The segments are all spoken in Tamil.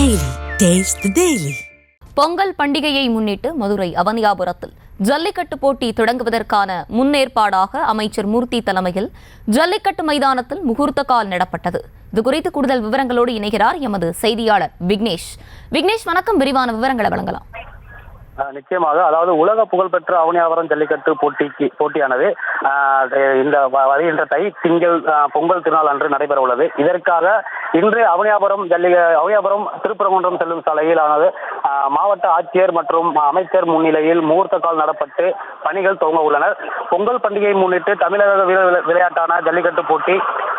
Daily. Taste the Daily. Pongal பண்டிகையை முன்னிட்டு மதுரை அவனியாபுரத்தில் ஜல்லிக்கட்டு போட்டி தொடங்குவதற்கான முன்னேற்பாடாக அமைச்சர் மூர்த்தி தலைமையில் ஜல்லிக்கட்டு மைதானத்தில் முகூர்த்த கால் நடப்பட்டது. இதுகுறித்து கூடுதல் விவரங்களோடு இணைகிறார் எமது செய்தியாளர் விக்னேஷ். விக்னேஷ், வணக்கம். விரிவான விவரங்களை வழங்கலாம். நிச்சயமாக, அதாவது உலக புகழ்பெற்ற அவனியாபுரம் ஜல்லிக்கட்டு போட்டியானது இந்த வருகின்ற தை திங்கள் பொங்கல் திருநாள் அன்று நடைபெற உள்ளது. இதற்காக இன்று அவனியாபுரம் திருப்பரங்குன்றம் செல்லும் சாலையிலானது மாவட்ட ஆட்சியர் மற்றும் அமைச்சர் முன்னிலையில் முகூர்த்த கால் நடப்பட்டு பணிகள் துவங்க உள்ளனர். பொங்கல் பண்டிகையை முன்னிட்டு தமிழக விளையாட்டான ஜல்லிக்கட்டு போட்டி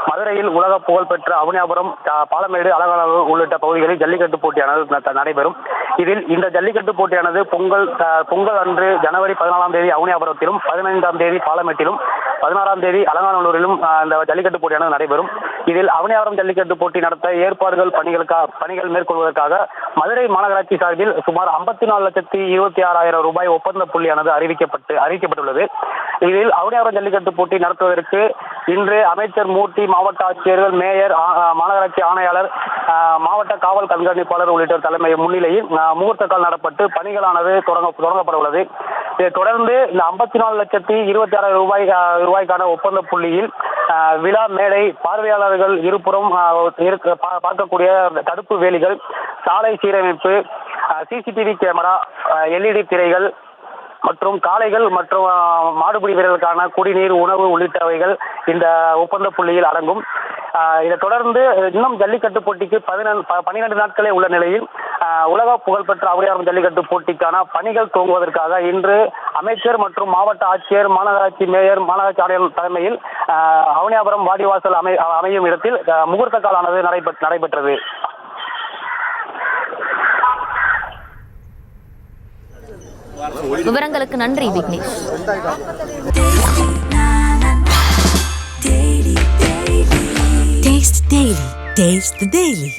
மதுரையில் உலக புகழ்பெற்ற அவனியாபுரம், பாலமேடு, அலங்காநல்லூர் உள்ளிட்ட பகுதிகளில் ஜல்லிக்கட்டு போட்டியானது நடைபெறும். இதில் இந்த ஜல்லிக்கட்டு போட்டியானது பொங்கல் அன்று ஜனவரி 14ஆம் தேதி அவனியாபுரத்திலும், 15ஆம் தேதி பாலமேட்டிலும், 16ஆம் தேதி அலங்காநல்லூரிலும் இந்த ஜல்லிக்கட்டு போட்டியானது நடைபெறும். இதில் அவனியாபுரம் ஜல்லிக்கட்டு போட்டி நடத்த பணிகள் மேற்கொள்வதற்காக மதுரை மாநகராட்சி சார்பில் சுமார் 54,26,000 ரூபாய் ஒப்பந்த புள்ளியானது அறிவிக்கப்பட்டுள்ளது. இதில் அவனியாபுரம் ஜல்லிக்கட்டு போட்டி நடத்துவதற்கு இன்று அமைச்சர் மூர்த்தி, மாவட்ட ஆட்சியர்கள், மேயர், மாநகராட்சி ஆணையாளர், மாவட்ட காவல் கண்காணிப்பாளர் உள்ளிட்டோர் தலைமை முன்னிலையில் முகூர்த்த கால் நடப்பட்டு பணிகளானது தொடங்கப்பட உள்ளது. இதைத் தொடர்ந்து இந்த 54,26,000 ரூபாய்க்கான ஒப்பந்த புள்ளியில் விழா மேடை, பார்வையாளர்கள் இருபுறம் பார்க்கக்கூடிய தடுப்பு வேலிகள், சாலை சீரமைப்பு, சிசிடிவி கேமரா, LED திரைகள் மற்றும் காளைகள் மற்றும் மாடுபிடி வீரர்களுக்கான குடிநீர், உணவு உள்ளிட்டவைகள் இந்த ஒப்பந்த புள்ளியில் அடங்கும். இதைத் தொடர்ந்து இன்னும் ஜல்லிக்கட்டு போட்டிக்கு 12 நாட்களே உள்ள நிலையில் உலக புகழ்பெற்ற அவனியாபுரம் ஜல்லிக்கட்டு போட்டிக்கான பணிகள் துவங்குவதற்காக இன்று அமைச்சர் மற்றும் மாவட்ட ஆட்சியர், மாநகராட்சி மேயர், மாநகராட்சி ஆணையர் தலைமையில் அவனியாபுரம் வாடிவாசல் அமையும் இடத்தில் முகூர்த்த காலானது நடைபெற்றது. விவரங்களுக்கு நன்றி Vignesh. Taste Daily. Taste the Daily.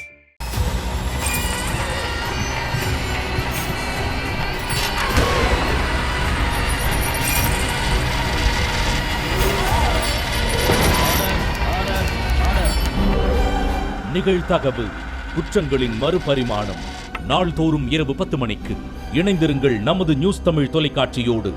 நிகழ்தகவு குற்றங்களின் மறுபரிமாணம். நாள்தோறும் இரவு 10 மணிக்கு இணைந்திருங்கள் நமது நியூஸ் தமிழ் தொலைக்காட்சியோடு.